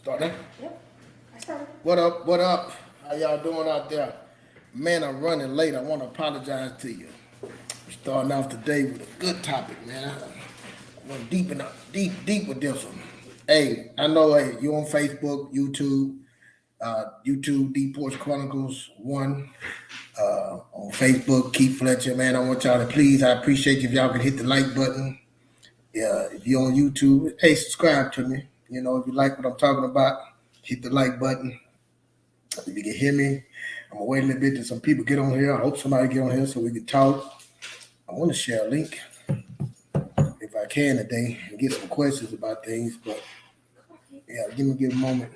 Start that? Yep, I started. What up? What up? How y'all doing out there? Man, I'm running late. I want to apologize to you. We're starting off the day with a good topic, man. I want deep with this one. Hey, I know you on Facebook, YouTube, Deep Porch Chronicles 1, on Facebook, Keith Fletcher, man. I want y'all to please, I appreciate you if y'all can hit the like button. Yeah, if you're on YouTube, hey, subscribe to me. You know, if you like what I'm talking about, hit the like button. If you can hear me, I'm gonna wait a little bit till some people get on here. I hope somebody get on here so we can talk. I want to share a link if I can today and get some questions about things. But yeah, give a moment.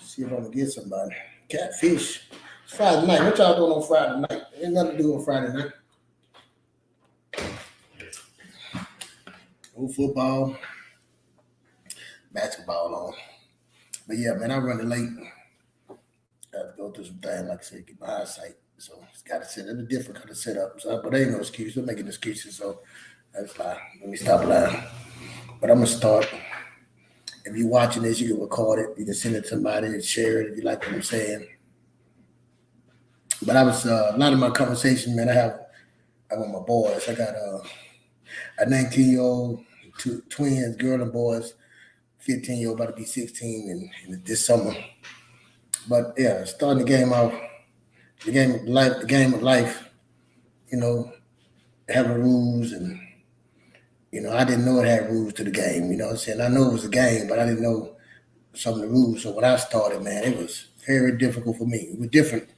See if I can get somebody. Catfish. It's Friday night. What y'all doing on Friday night? Ain't nothing to do on Friday night. No football, basketball on. But yeah, man, I'm running late. Got to go through some things, like I said, get my eyesight. So it's got to set up a different kind of setup. So, but there ain't no excuse. I'm making excuses. So that's fine. Let me stop lying. But I'm going to start. If you're watching this, you can record it. You can send it to somebody and share it if you like what I'm saying. But I was, a lot of my conversation, man, I want my boys. I got a 19-year-old, two twins, girl and boys, 15-year-old about to be 16 in this summer. But yeah, starting the game off, the game of life, you know, having rules and, you know, I didn't know it had rules to the game, you know what I'm saying? I know it was a game, but I didn't know some of the rules. So when I started, man, it was very difficult for me. It was different.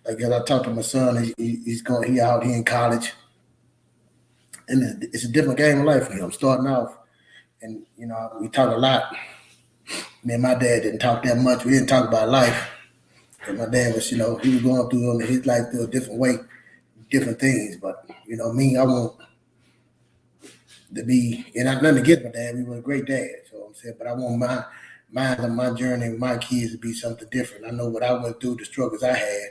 Like as I talked to my son, he in college, and it's a different game of life for him. Starting off, and you know, we talk a lot. Me and my dad didn't talk that much. We didn't talk about life. And my dad was, you know, he was going through his life through a different way, different things. But you know, me, I want to be, and I nothing against my dad. We were a great dad, so I'm saying, but I want my journey with my kids to be something different. I know what I went through, the struggles I had,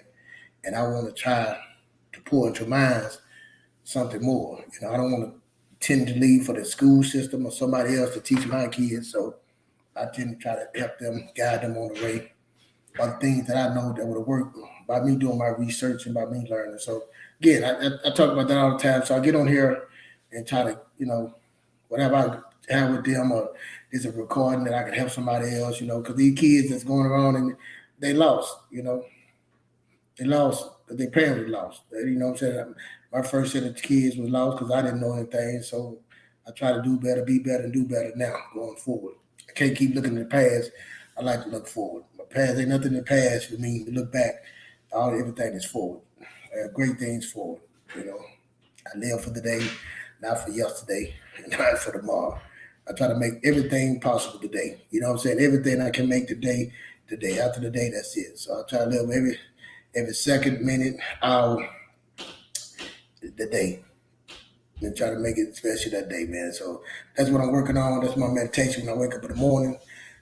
and I want to try to pour into mine something more. You know, I don't want to tend to leave for the school system or somebody else to teach my kids. So I tend to try to help them, guide them on the way on things that I know that would work by me doing my research and by me learning. So again, I talk about that all the time. So I get on here and try to, you know, whatever I have with them, or is a recording that I can help somebody else, you know, because these kids that's going around and they lost, you know, they lost because their parents were lost. You know what I'm saying? My first set of kids was lost because I didn't know anything. So I try to do better, be better, and do better now going forward. I can't keep looking in the past. I like to look forward. My past ain't nothing in the past for me. To look back, everything is forward. Great things forward. You know, I live for the day, not for yesterday, and not for tomorrow. I try to make everything possible today. You know what I'm saying? Everything I can make today. After the day, that's it. So I try to live every second, minute, hour, the day, and try to make it special that day, man. So that's what I'm working on. That's my meditation when I wake up in the morning,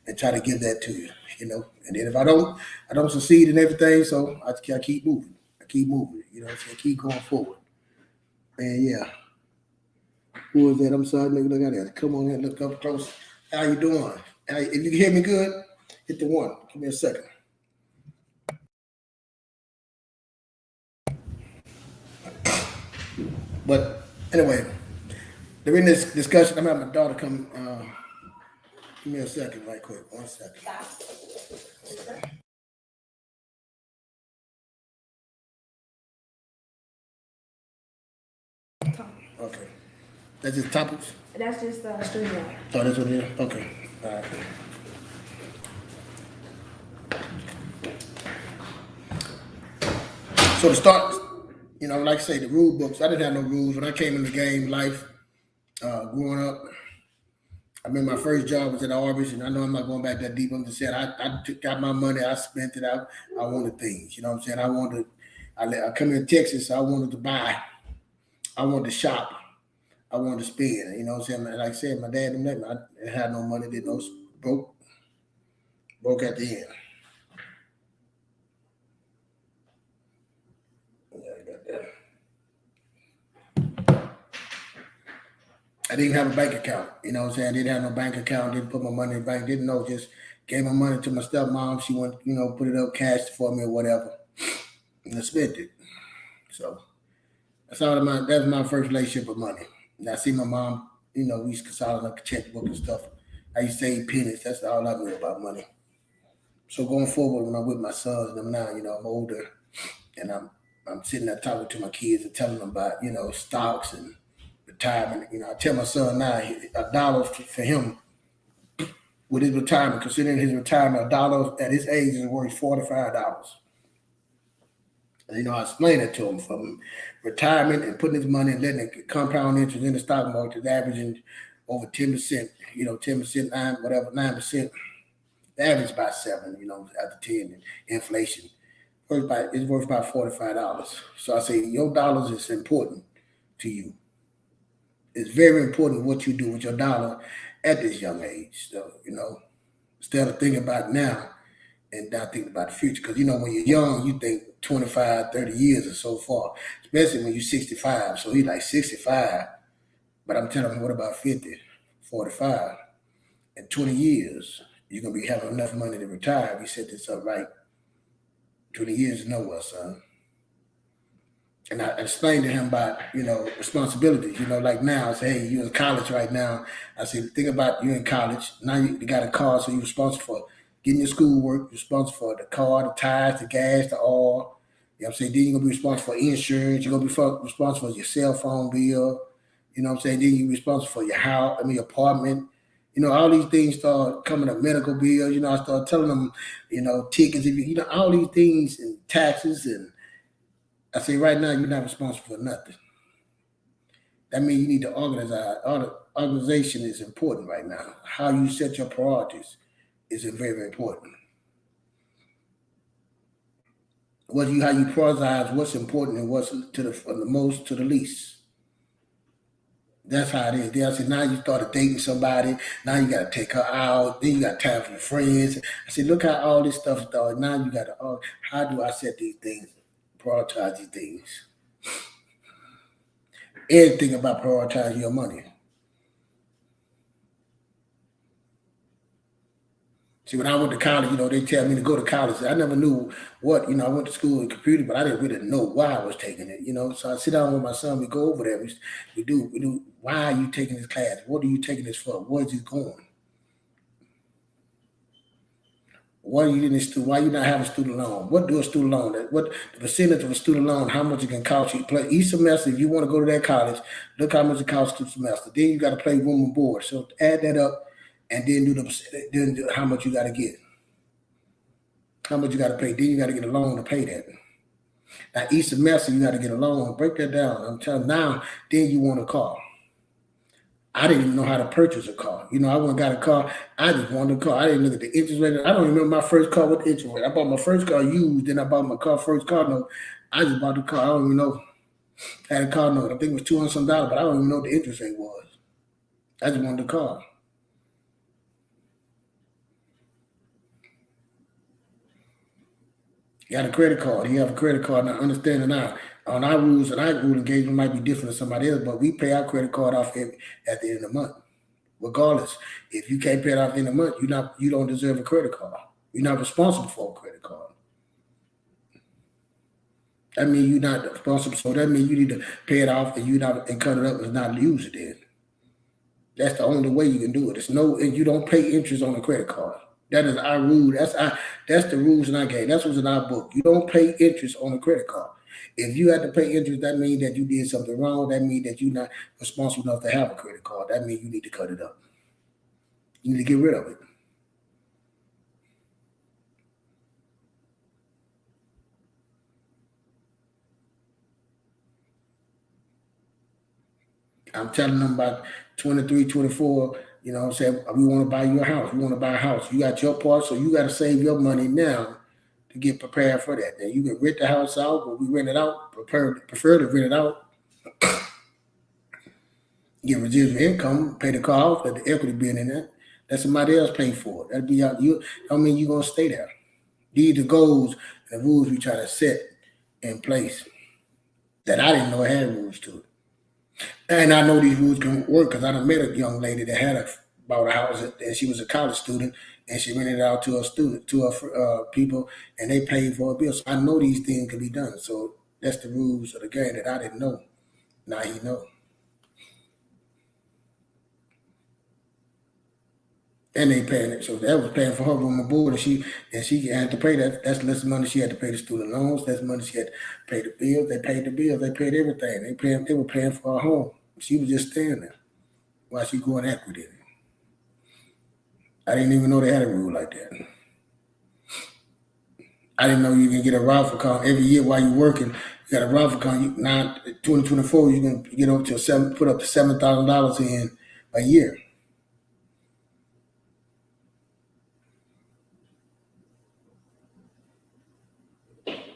and try to give that to you, you know. And then if I don't succeed in everything, so I keep moving. I keep moving, you know what I'm saying? Keep going forward. And yeah, who is that? I'm sorry, nigga, look at that. Come on in, look up close. How you doing? If you can hear me good, hit the one. Give me a second. But anyway, during this discussion, I'm having my daughter come. Give me a second, right quick. 1 second. Okay. That's just topics? That's just studio. Oh, that's what it is? Okay. All right. So to start, you know, like I say, the rule books, I didn't have no rules. When I came in the game life, growing up, I mean, my first job was at Arby's, and I know I'm not going back that deep. I'm just saying got my money, I spent it out. I wanted things, you know what I'm saying? I come in Texas, so I wanted to buy. I wanted to shop. I wanted to spend, you know what I'm saying? Like I said, my dad didn't let me. I had no money, did no broke at the end. Yeah, I got that. I didn't have a bank account, you know what I'm saying? I didn't have no bank account, didn't put my money in the bank, didn't know, just gave my money to my stepmom. She went, put it up cash for me or whatever, and I spent it. So that's my first relationship with money. And I see my mom, we used to consolidate like a checkbook and stuff. I used to save pennies. That's all I knew about money. So going forward, when I'm with my sons and them now, I'm older, and I'm sitting there talking to my kids and telling them about, stocks and retirement. I tell my son now, $1 for him with his retirement, considering his retirement, $1 at his age is worth $45. And, I explain it to him from retirement and putting his money and letting it compound interest in the stock market is averaging over 10%, 10%, 9%. The average about 7, after 10 and inflation. It's worth about $45. So I say your dollars is important to you. It's very important what you do with your dollar at this young age. So, instead of thinking about now and not thinking about the future. Because, when you're young, you think 25, 30 years or so far, especially when you're 65. So he's like 65. But I'm telling him, what about 50, 45? In 20 years, you're going to be having enough money to retire if you set this up right. 20 years is nowhere, son. And I explained to him about, responsibilities. Like now, I say, hey, you're in college right now. I said, think about you in college. Now you got a car, so you're responsible for getting your schoolwork. You're responsible for the car, the tires, the gas, the oil. You know what I'm saying? Then you're going to be responsible for insurance. You're going to be responsible for your cell phone bill. You know what I'm saying? Then you're responsible for your house, your apartment. All these things start coming up, medical bills. I start telling them, tickets, all these things and taxes. And I say, right now, you're not responsible for nothing. That means you need to organize. Organization is important right now. How you set your priorities is very, very important. How you prioritize what's important and what's from the most to the least. That's how it is. Then I said, now you started dating somebody. Now you got to take her out. Then you got time for your friends. I said, look how all this stuff started. Now you got to, how do I set these things, prioritize these things? Everything about prioritizing your money. See, when I went to college, they tell me to go to college. I never knew what, I went to school in computer, but I didn't really know why I was taking it, So I sit down with my son, we go over there. We do, why are you taking this class? What are you taking this for? Where is it going? Why are you in this why you not having a student loan? What do a student loan? What the percentage of a student loan, how much it can cost you? Play each semester, if you want to go to that college, look how much it costs each semester. Then you got to play room and board. So add that up and then do how much you got to get. How much you got to pay. Then you got to get a loan to pay that. Now each semester you got to get a loan. Break that down. I'm telling you now, then you want a car. I didn't even know how to purchase a car. I went and got a car. I just wanted a car. I didn't look at the interest rate. I don't even remember my first car with the interest rate. I bought my first car used, then I bought my first car note. I just bought the car. I don't even know. I had a car note. I think it was $200 some, but I don't even know what the interest rate was. I just wanted the car. You got a credit card. You have a credit card. Now, understanding now, on our rules and our rule engagement might be different than somebody else, but we pay our credit card off at the end of the month. Regardless, if you can't pay it off in a month, you don't deserve a credit card. You're not responsible for a credit card. That means you're not responsible. So that means you need to pay it off and cut it up and not use it then. That's the only way you can do it. And you don't pay interest on a credit card. That is our rule. That's the rules in our game. That's what's in our book. You don't pay interest on a credit card. If you have to pay interest, that means that you did something wrong. That means that you're not responsible enough to have a credit card. That means you need to cut it up. You need to get rid of it. I'm telling them about 23, 24, you know what I'm saying? We want to buy you a house. We want to buy a house. You got your part, so you got to save your money now to get prepared for that. Now you can rent the house out, but we rent it out, prefer to rent it out, get residual income, pay the car off, let the equity be in that. Let somebody else pay for it. That'll be out. I mean, you're going to stay there. These are the goals and the rules we try to set in place that I didn't know had rules to it. And I know these rules can work because I done met a young lady that bought a house and she was a college student and she rented it out to her people, and they paid for a bill. So I know these things can be done. So that's the rules of the game that I didn't know. Now he know. And they paying it. So that was paying for her room and board, and she had to pay that. That's less money she had to pay the student loans. That's money she had to pay the bills. They paid the bills. They paid everything. They were paying for her home. She was just staying there while she growing equity. I didn't even know they had a rule like that. I didn't know you can get a raffle account every year while you're working. You got a raffle account. Now 2024, you can get up to put up to $7,000 in a year.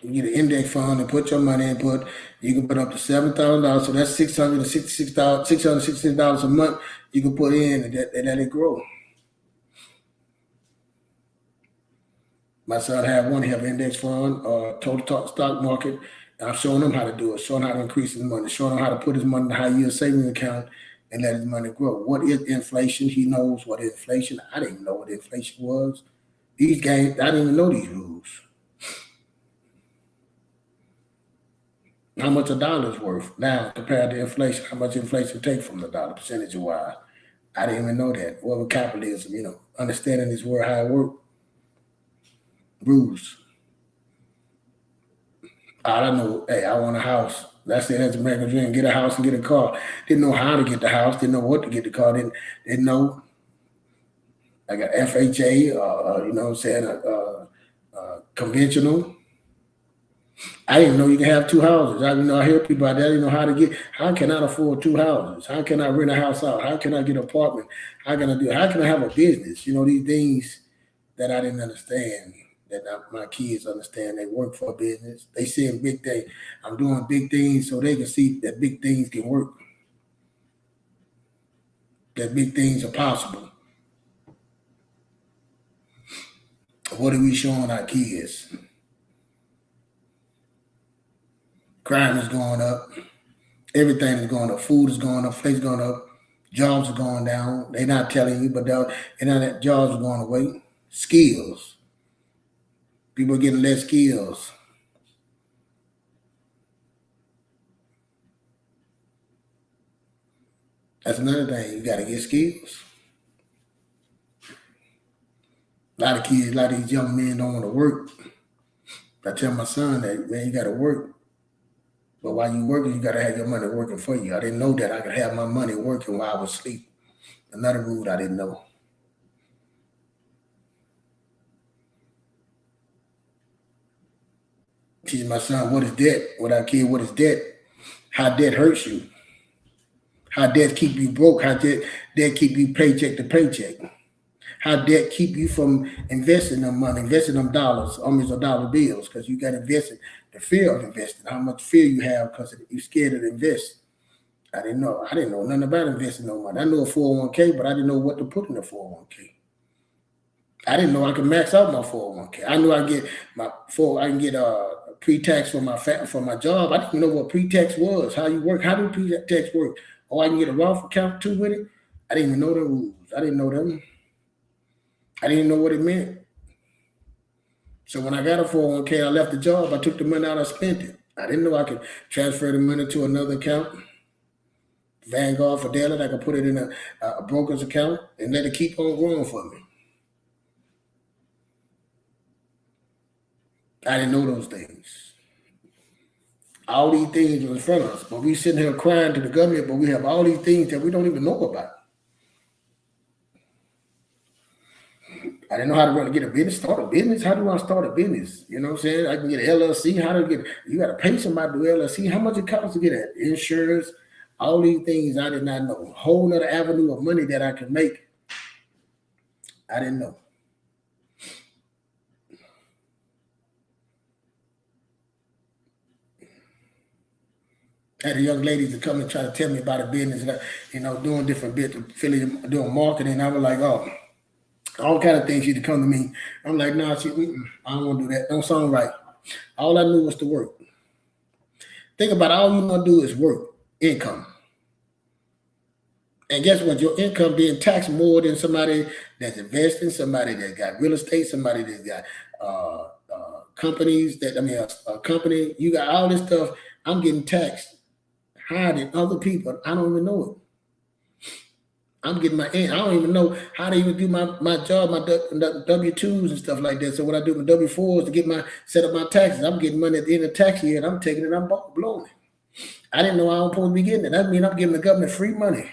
You get an index fund and put your money in. You can put up to $7,000. So that's $666 a month. You can put in and let it grow. My son had one. He have an index fund, total stock market. And I'm showing him how to do it, showing how to increase his money, showing him how to put his money in a high yield savings account and let his money grow. What is inflation? He knows what inflation. I didn't even know what inflation was. These games, I didn't even know these rules. How much a dollar is worth now compared to inflation? How much inflation take from the dollar percentage wise? I didn't even know that. What was capitalism? Understanding this word, how it works. Rules. All I know, hey, I want a house. That's it. That's American dream. Get a house and get a car. Didn't know how to get the house. Didn't know what to get the car. Didn't know. I got FHA. You know what I'm saying? Conventional. I didn't know you can have two houses. I hear people out there. I didn't know how can I afford two houses? How can I rent a house out? How can I get an apartment? How can I have a business? These things that I didn't understand, that my kids understand. They work for a business. They seeing big things. I'm doing big things so they can see that big things can work. That big things are possible. What are we showing our kids? Crime is going up. Everything is going up. Food is going up. Place is going up. Jobs are going down. They're not telling you, but jobs are going away. Skills. People are getting less skills. That's another thing. You got to get skills. A lot of these young men don't want to work. I tell my son that, man, you got to work. But while you working, you got to have your money working for you. I didn't know that I could have my money working while I was asleep. Another rule I didn't know. Teach my son what is debt. What is debt? How debt hurts you. How debt keep you broke. How debt keep you paycheck to paycheck. How debt keep you from investing them money, investing them dollars, almost dollar bills, because you got invested. The fear of investing, how much fear you have because you're scared to invest. I didn't know nothing about investing no money. I knew a 401k, but I didn't know what to put in the 401k. I didn't know I could max out my 401k. I knew I can get pre-tax for my job. I didn't even know what pre-tax was. How you work? How do pre-tax work? Oh, I can get a Roth account too with it. I didn't even know the rules. I didn't know them. I didn't know what it meant. So when I got a 401k, I left the job. I took the money out. I spent it. I didn't know I could transfer the money to another account. Vanguard, Fidelity. I could put it in a broker's account and let it keep on growing for me. I didn't know those things. All these things were in front of us, but we sitting here crying to the government, but we have all these things that we don't even know about. I didn't know how to get a business, start a business. How do I start a business? You know what I'm saying? I can get an LLC. You got to pay somebody to do LLC. How much it costs to get that? Insurance, all these things I did not know. A whole nother avenue of money that I could make. I didn't know. I had a young lady to come and try to tell me about a business, doing different bits, doing marketing. I was like, oh, all kind of things. She'd come to me. I'm like, no, I don't want to do that. Don't sound right. All I knew was to work. Think about it, all you want to do is work, income. And guess what? Your income being taxed more than somebody that's investing, somebody that got real estate, somebody that's got companies that, a company, you got all this stuff. I'm getting taxed higher than other people. I don't even know it. I'm getting I don't even know how to even do my job, my W-2s and stuff like that. So what I do with W-4s to set up my taxes, I'm getting money at the end of the tax year and I'm taking it, I'm blowing it. I didn't know I was supposed to be getting it. That means I'm giving the government free money.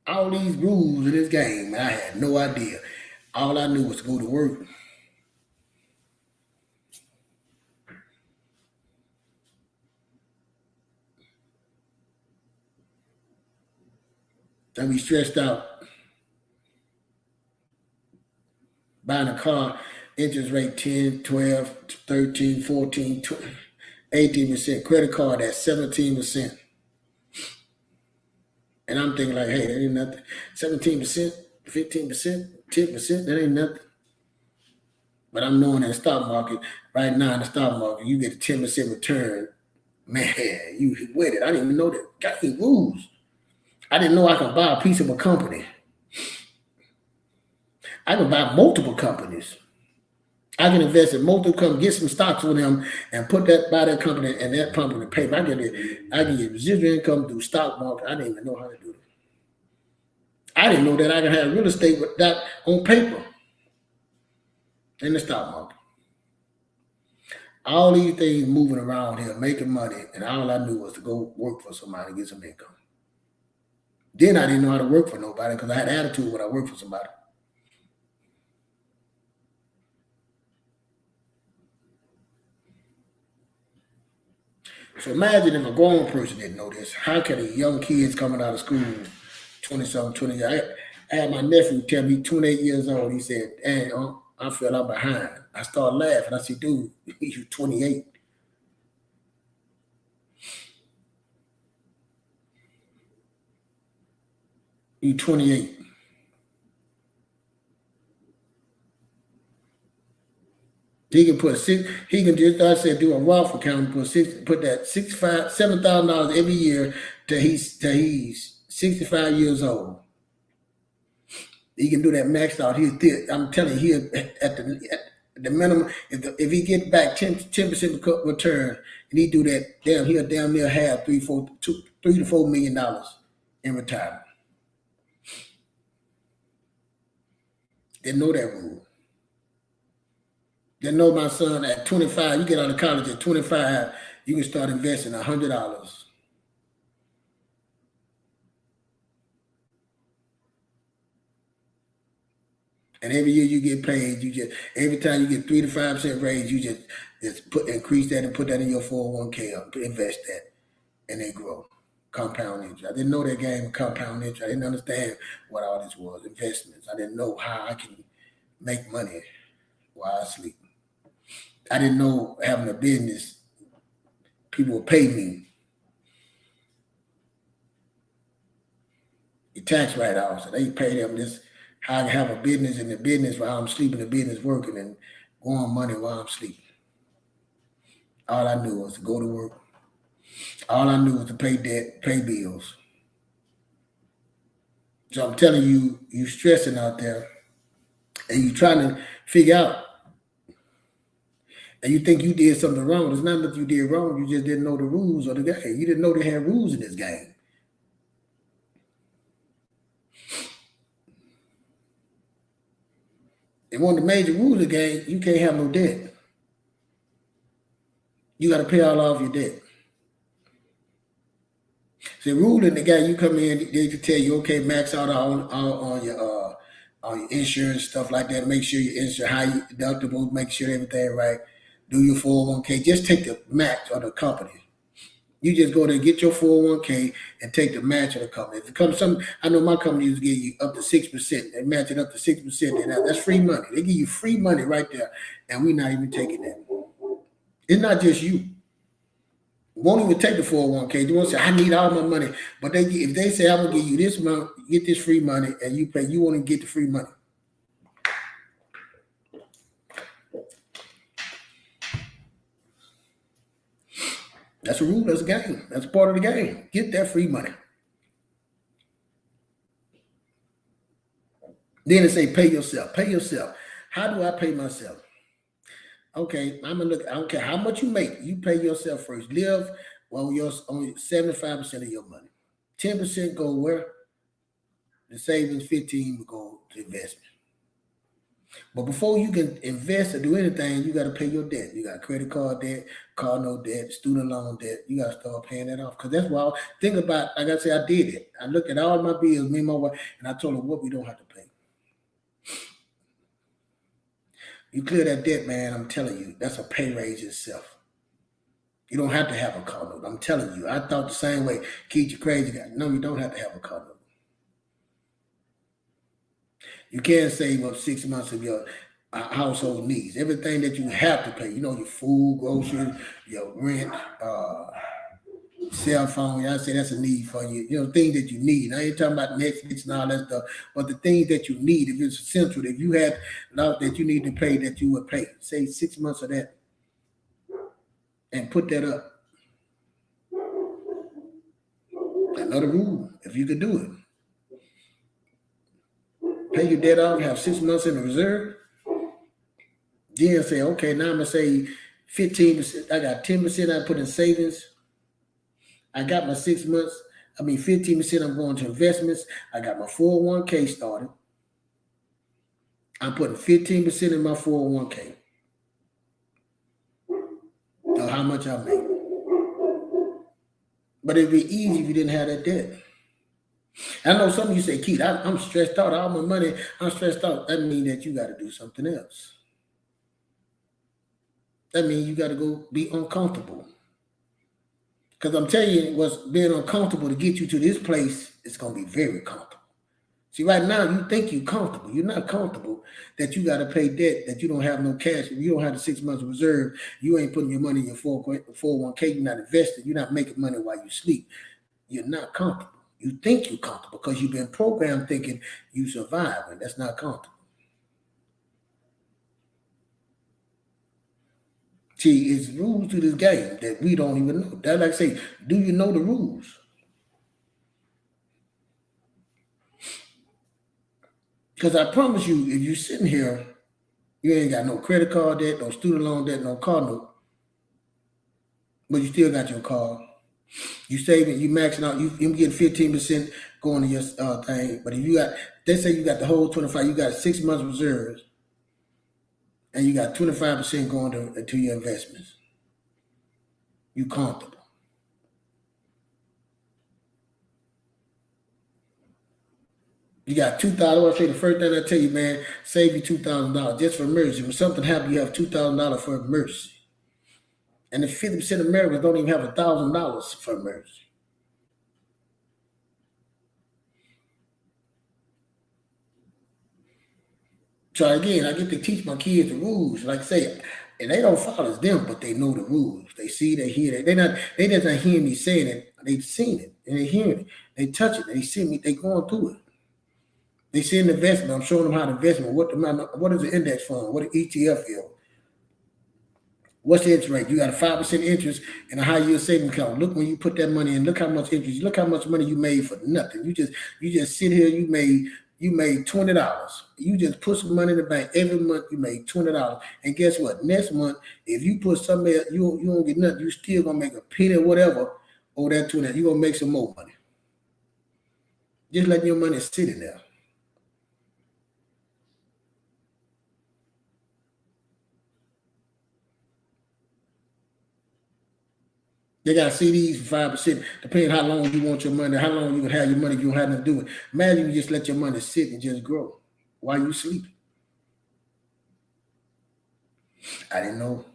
All these rules in this game, I had no idea. All I knew was to go to work. Don't be stressed out. Buying a car, interest rate 10, 12, 13, 14, 20, 18%. Credit card at 17%. And I'm thinking like, hey, that ain't nothing. 17%, 15%, 10%, that ain't nothing. But I'm knowing in the stock market, right now in the stock market, you get a 10% return. Man, you with it. I didn't even know that. Got any rules. I didn't know I could buy a piece of a company. I can buy multiple companies. I can invest in multiple companies, get some stocks with them, and buy that company and that company pay. I can get residual income through stock market. I didn't even know how to do it. I didn't know that I could have real estate with that on paper in the stock market. All these things moving around here, making money, and all I knew was to go work for somebody and get some income. Then I didn't know how to work for nobody because I had attitude when I worked for somebody. So imagine if a grown person didn't know this. How can a young kids coming out of school, 20-something, 20 years? I had my nephew tell me, 28 years old, he said, dang, I feel I'm behind. I started laughing. I said, dude, you're 28. You're 28. He can just, I said, do a Roth account, put that $7,000 every year till he's 65 years old. He can do that maxed out. I'm telling you, at the minimum, if he get back 10% return, and he do that, he'll damn near have $3 to $4 million in retirement. They know that rule. They know my son at 25, you get out of college at 25, you can start investing $100. And every year you get paid, every time you get 3 to 5% raise, you just increase that and put that in your 401k, invest that, and they grow. Compound interest. I didn't know that game of compound interest. I didn't understand what all this was, investments. I didn't know how I can make money while I sleep. I didn't know having a business, people would pay me. The tax write-offs, so they pay them this, how I can have a business in the business while I'm sleeping, the business working, and go on money while I'm sleeping. All I knew was to go to work. All I knew was to pay debt, pay bills. So I'm telling you, you stressing out there, and you trying to figure out, and you think you did something wrong. It's not that you did wrong. You just didn't know the rules of the game. You didn't know they had rules in this game. And one of the major rules of the game, you can't have no debt. You got to pay all off your debt. So the rule in the guy, you come in, they can tell you, okay, max out on your insurance, stuff like that. Make sure your insurance, high deductible, make sure everything right. Do your 401k. Just take the match of the company. You just go there, get your 401k, and take the match of the company. If it comes I know my company used to give you up to 6%. They match it up to 6%. And that's free money. They give you free money right there, and we're not even taking that. It's not just you. Won't even take the 401k. They won't say, I need all my money. But if they say, I'm going to give you this month, get this free money, and you pay, you want to get the free money. That's a rule. That's a game. That's a part of the game. Get that free money. Then they say pay yourself. Pay yourself. How do I pay myself? Okay, I'm gonna look. I don't care how much you make. You pay yourself first. Live well your only 75% of your money. 10% go where? The savings, 15 will go to investment. But before you can invest or do anything, you got to pay your debt. You got credit card debt, car note debt, student loan debt. You got to start paying that off. Because that's why think about, like I said, I did it. I looked at all my bills, me and my wife, and I told her what we don't have to pay. You clear that debt, man, I'm telling you, that's a pay raise itself. You don't have to have a car note. I'm telling you. I thought the same way. Keith, you crazy guy. No, you don't have to have a car note. You can save up 6 months of your household needs. Everything that you have to pay, your food, groceries, your rent, cell phone. I say that's a need for you. Things that you need. I ain't talking about Netflix and all that stuff, but the things that you need, if it's essential, if you had enough that you need to pay, that you would pay. Say 6 months of that and put that up. Another rule, if you could do it. Pay your debt off, have 6 months in the reserve. Then say, okay, now I'm going to say 15%. I got 10% I put in savings. I got my 6 months. 15% I'm going to investments. I got my 401k started. I'm putting 15% in my 401k. Of how much I make. But it'd be easy if you didn't have that debt. I know some of you say, Keith, I'm stressed out. All my money, I'm stressed out. That means that you got to do something else. That means you got to go be uncomfortable. Because I'm telling you, what's being uncomfortable to get you to this place, it's going to be very comfortable. See, right now, you think you're comfortable. You're not comfortable that you got to pay debt, that you don't have no cash. If you don't have the 6 months reserve, you ain't putting your money in your 401k. You're not investing. You're not making money while you sleep. You're not comfortable. You think you're comfortable because you've been programmed thinking you survive, and that's not comfortable. See, it's rules to this game that we don't even know. That's like I say, do you know the rules? Because I promise you, if you're sitting here, you ain't got no credit card debt, no student loan debt, no car note, but you still got your car. You saving, you maxing out, you getting 15% going to your thing. But if you got, they say you got the whole 25, you got 6 months reserves, and you got 25% going to your investments. You comfortable. You got $2,000. I say the first thing I tell you, man, save you $2,000 just for emergency. When something happens, you have $2,000 for emergency. And the 50% of Americans don't even have $1,000 for emergency. So again, I get to teach my kids the rules, like I say, and they don't follow them, but they know the rules. They see, they hear it. They just not hearing me saying it. They've seen it and they hearing it. They touch it. They see me. They going through it. They see an investment. I'm showing them how to investment. What is the index fund? What an ETF is? What's the interest rate? You got a 5% interest in a high yield savings account. Look when you put that money in. Look how much interest. Look how much money you made for nothing. You just sit here. You made $20. You just put some money in the bank every month. You made $20. And guess what? Next month, if you put something else, you don't get nothing. You still gonna make a penny or whatever over that $20. You gonna make some more money. Just letting your money sit in there. They got CDs for 5%, depending how long you want your money, how long you can have your money, you don't have nothing to do with it. Imagine you just let your money sit and just grow while you sleep. I didn't know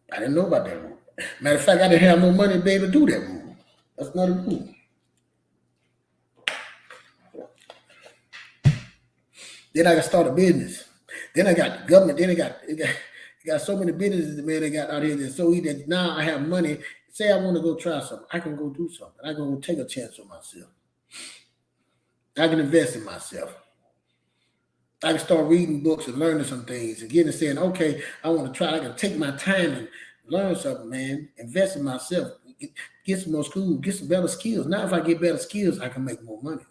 about that rule. Matter of fact, I didn't have no money to be able to do that rule. That's not a rule. Then I got to start a business. Then I got the government. Then they got so many businesses, man, they got out here that's so easy that now I have money. Say I want to go try something. I can go do something. I can go take a chance on myself. I can invest in myself. I can start reading books and learning some things and getting saying, okay, I want to try. I can take my time and learn something, man. Invest in myself. get some more school, get some better skills. Now, if I get better skills, I can make more money.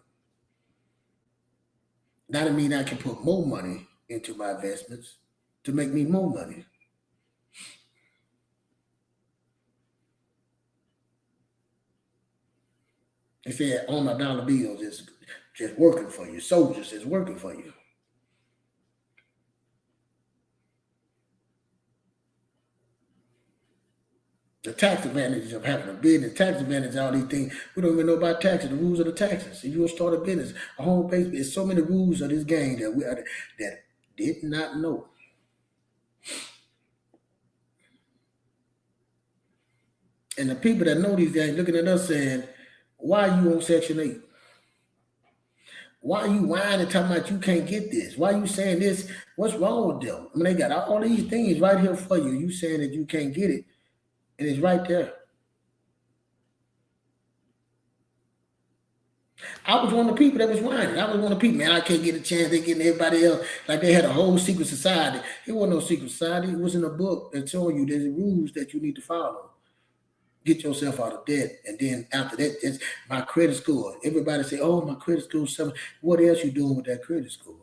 That means I can put more money into my investments to make me more money. They said on my dollar bills is just working for you. Soldiers is working for you. The tax advantages of having a business, tax advantage, all these things. We don't even know about taxes, the rules of the taxes. If you want to start a business, a home base, there's so many rules of this game that we are, that did not know. And the people that know these guys looking at us saying, why are you on Section 8? Why are you whining talking about you can't get this? Why are you saying this? What's wrong with them? I mean, they got all these things right here for you. You saying that you can't get it, and it's right there. I was one of the people that was whining. I was one of the people, man, I can't get a chance. They getting everybody else. Like they had a whole secret society. It wasn't no secret society. It was in a book that told you there's rules that you need to follow. Get yourself out of debt. And then after that, it's my credit score. Everybody say, oh, my credit score is 7. What else you doing with that credit score?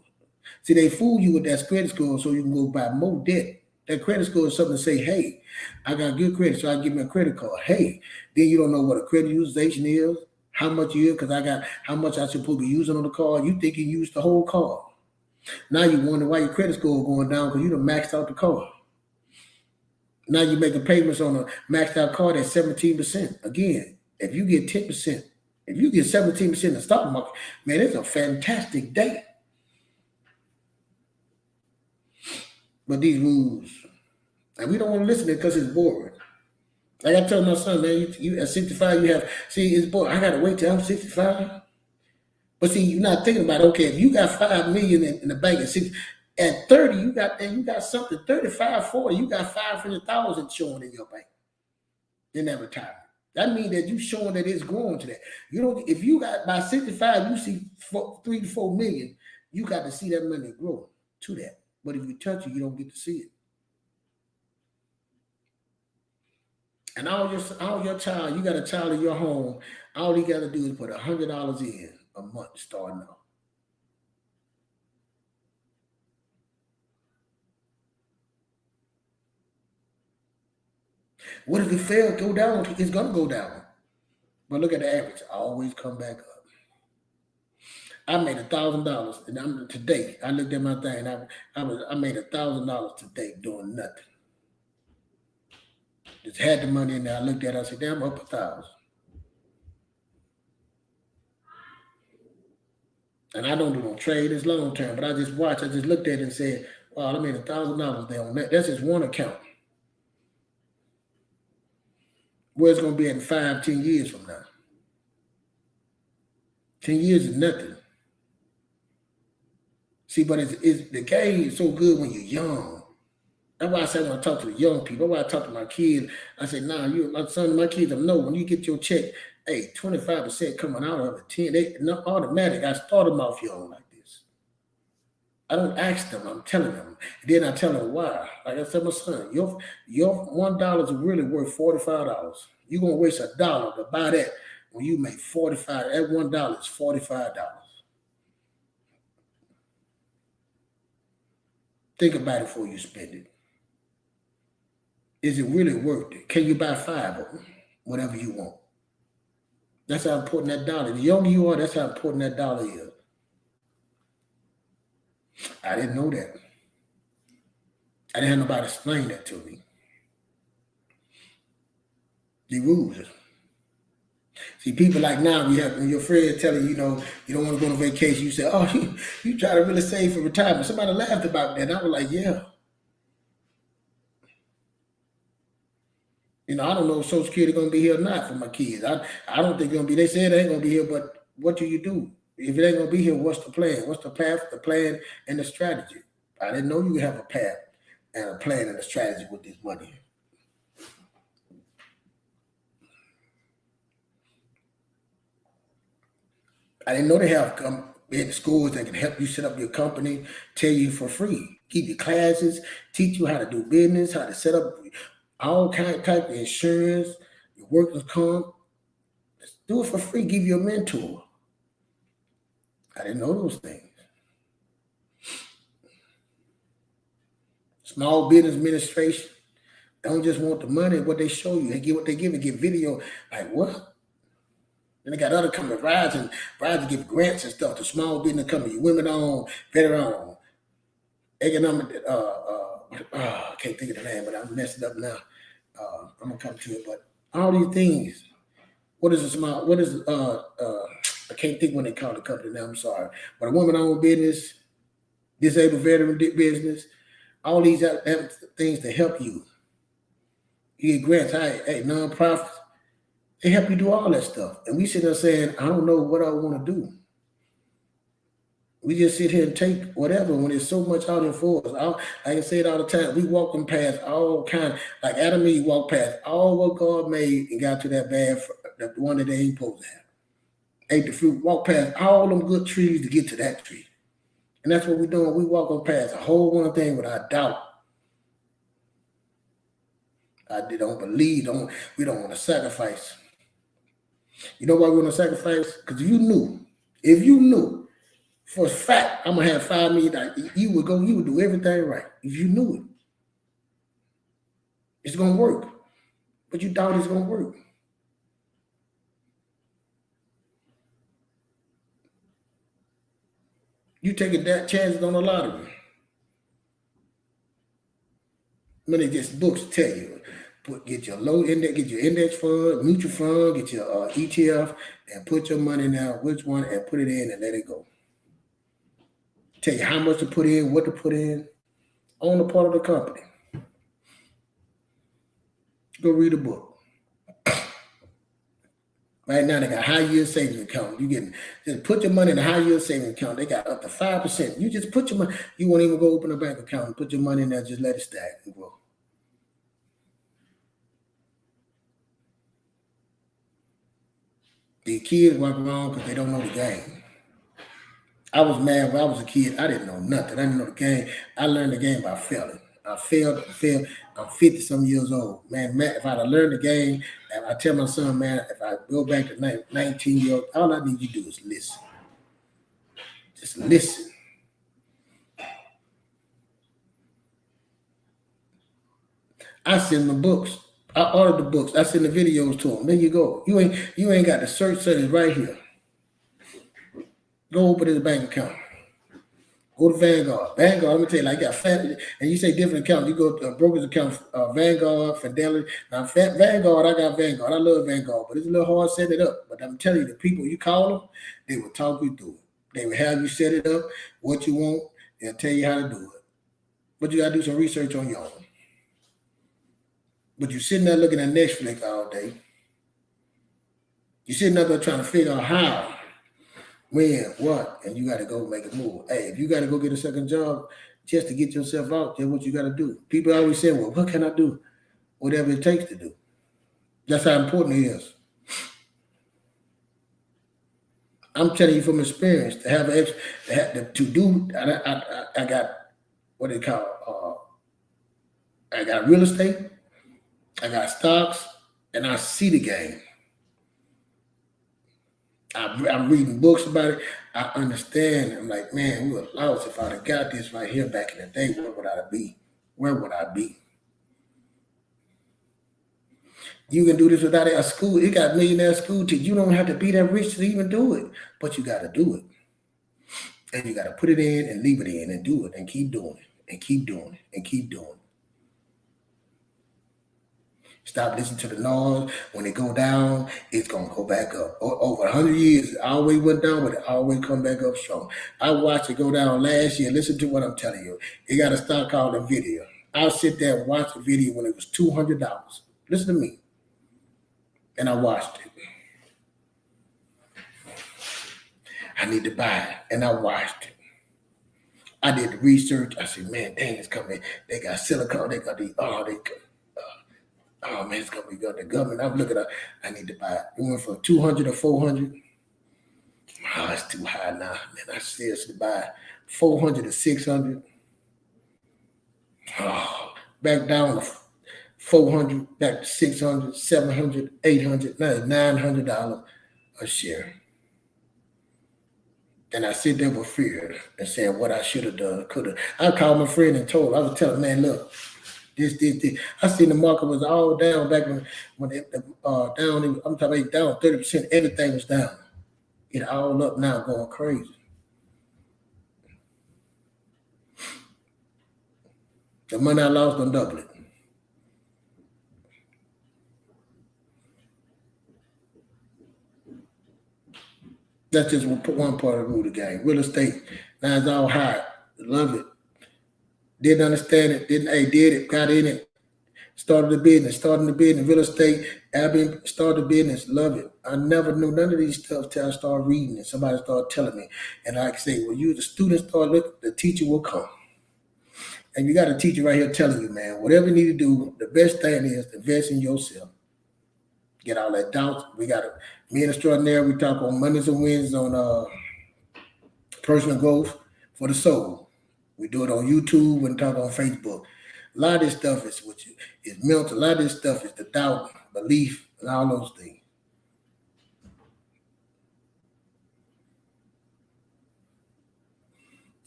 See, they fool you with that credit score so you can go buy more debt. That credit score is something to say, hey, I got good credit, so I give me a credit card. Hey, then you don't know what a credit utilization is, how much you is, because I got how much I supposed to be using on the card. You think you used the whole card. Now you wonder why your credit score is going down because you done maxed out the card. Now you're making payments on a maxed out card at 17%. Again, if you get 10%, if you get 17% in the stock market, man, it's a fantastic day. But these rules, and we don't want to listen to it because it's boring. Like I told my son, man, you at 65, you have, see, it's boring. I got to wait till I'm 65. But see, you're not thinking about, okay, if you got $5 million in the bank at 30, you got something, 35, 40, you got 500,000 showing in your bank in that retirement. That means that you showing that it's growing to that. You don't, if you got by 65, you see 3 to 4 million, you got to see that money grow to that. But if you touch it, you don't get to see it. And all your child, you got a child in your home, all you got to do is put $100 in a month starting out. What if it fails? Go down. It's going to go down. But look at the average. I always come back up. I made $1,000, and today I looked at my thing. I made $1,000 today doing nothing. Just had the money in there. I looked at it. I said, "Damn, I'm up 1,000." And I don't do no trade. It's long term, but I just watched. I just looked at it and said, "Wow, I made $1,000 there on that." That's just one account. Where it's going to be in 5, 10 years from now. 10 years is nothing. See, but it's the game is so good when you're young. That's why I say when I talk to the young people, that's why I talk to my kids, I say, nah, my son, my kids know when you get your check, hey, 25% coming out of it, 10, they not automatic. I start them off young like this. I don't ask them, I'm telling them. And then I tell them why. Like I said, my son, your $1 is really worth $45. You're gonna waste $1 to buy that when you make $45. That $1 is $45. Think about it before you spend it. Is it really worth it? Can you buy 5 of them? Whatever you want. That's how important that dollar is. The younger you are, that's how important that dollar is. I didn't know that. I didn't have nobody explain that to me. The rules. See, people like now, when your friend telling you don't want to go on vacation, you say, oh, you try to really save for retirement. Somebody laughed about that. And I was like, yeah. I don't know if Social Security going to be here or not for my kids. I don't think it's going to be. They said they ain't going to be here, but what do you do? If it ain't going to be here, what's the plan? What's the path, the plan, and the strategy? I didn't know you have a path and a plan and a strategy with this money. I didn't know they have in schools that can help you set up your company, tell you for free, give you classes, teach you how to do business, how to set up all type of insurance, Your workers comp, let's do it for free. Give you a mentor. I didn't know those things. Small business administration. Don't just want the money, what they show you. They give what they give and get video. Like what? Then they got other companies, Rise give grants and stuff to small business companies, women owned, veteran owned, economic. I can't think of the name, but I'm messing up now. I'm gonna come to it, but all these things. What is a small? What is I can't think when they call the company now. I'm sorry, but a woman owned business, disabled veteran business, all these things to help you. You get grants, hey, nonprofits, they help you do all that stuff. And we sit there saying, I don't know what I want to do. We just sit here and take whatever when there's so much out there for us. Like I said all the time, we walking past all kinds, like Adam and Eve walked past all what God made and got to that bad, the one that they ain't supposed to have. Ate the fruit, walked past all them good trees to get to that tree. And that's what we're doing. We walking past a whole one thing without doubt. I don't believe, we don't want to sacrifice. You know why we want to sacrifice? Because if you knew for a fact I'm gonna have $5 million, you would do everything right. If you knew it. It's gonna work. But you doubt it's gonna work. You taking that chances on the lottery. Many just books tell you, get your low index, get your index fund, mutual fund, get your ETF, and put your money now, which one, and put it in and let it go. Tell you how much to put in, what to put in, on the part of the company. Go read a book. Right now, they got high yield savings account. Just put your money in a high yield savings account. They got up to 5%. You just put your money. You won't even go open a bank account and put your money in there. Just let it stack and grow. The kids walk around because they don't know the game. I was mad when I was a kid. I didn't know nothing. I didn't know the game. I learned the game by failing. I failed. I'm 50-some years old. Man, if I'd have learned the game, and I tell my son, man, if I go back to 19 years old, all I need you to do is listen. Just listen. I send the books. I ordered the books. I send the videos to them. There you go. You ain't got the search settings right here. Go open his bank account. Go to Vanguard. Vanguard, let me tell you, like, I got and you say different accounts. You go to a broker's account, Vanguard, Fidelity. Now, Vanguard, I got Vanguard. I love Vanguard, but it's a little hard to set it up. But I'm telling you, the people you call them, they will talk you through it. They will have you set it up, what you want. They'll tell you how to do it. But you got to do some research on your own. But you're sitting there looking at Netflix all day. You're sitting up there trying to figure out how, when, what, and you got to go make a move. Hey, if you got to go get a second job just to get yourself out, then what you got to do. People always say, well, what can I do? Whatever it takes to do. That's how important it is. I'm telling you from experience to have to do. I got what they call. I got real estate. I got stocks, and I see the game. I'm reading books about it. I understand. I'm like, man, we were lost. If I'd have got this right here back in the day, where would I be? Where would I be? You can do this without a school. You got millionaire school teachers. You don't have to be that rich to even do it, but you got to do it. And you got to put it in and leave it in and do it and keep doing it and keep doing it and keep doing it. Stop listening to the noise. When it go down, it's going to go back up. Over 100 years, it always went down, but it always come back up strong. I watched it go down last year. Listen to what I'm telling you. It got a stock called NVIDIA. I'll sit there and watch the video when it was $200. Listen to me. And I watched it. I need to buy it. And I watched it. I did the research. I said, man, dang, it's coming. They got silicon. They got the, oh man, it's gonna be good. The government, I'm looking at. I need to buy it. It went from 200 to 400. Oh, it's too high now. Man, I seriously buy 400 to 600. Oh, back down to $400, back to $600, $700, $800, now it's $900 a share. And I sit there with fear and saying what I should have done, could have. I called my friend and told him, I was telling him, man, look, this. I seen the market was all down back when it, down. I'm talking about down 30%. Everything was down. It all up now, going crazy. The money I lost, I'm double it. That's just one part of the game. Real estate, now it's all high. Love it. Didn't understand it. Did it. Got in it. Starting the business. Real estate. Abby started the business. Love it. I never knew none of these stuff till I started reading it. Somebody started telling me. And like I say, when you the student start looking, the teacher will come. And you got a teacher right here telling you, man, whatever you need to do, the best thing is to invest in yourself. Get all that doubts. We got me and Extraordinary. We talk on Mondays and Wednesdays on personal growth for the soul. We do it on YouTube and talk on Facebook. A lot of this stuff is mental. A lot of this stuff is the doubt, belief, and all those things.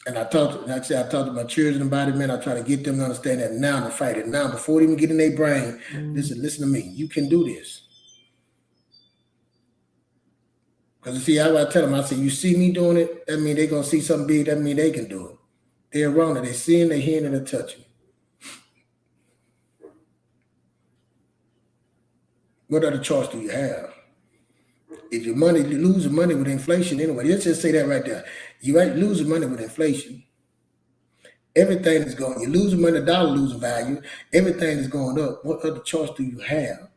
And I talk to my children about it, man. I try to get them to understand that now to fight it now before they even get in their brain. Listen to me. You can do this. Because you see, I tell them, I say, you see me doing it, that means they're going to see something big, that means they can do it. They're wrong. They're seeing, they're hearing, and they're touching. What other choice do you have? If you losing money with inflation anyway, let's just say that right there. You ain't losing money with inflation. Everything is going, you're losing money, the dollar losing value, everything is going up. What other choice do you have?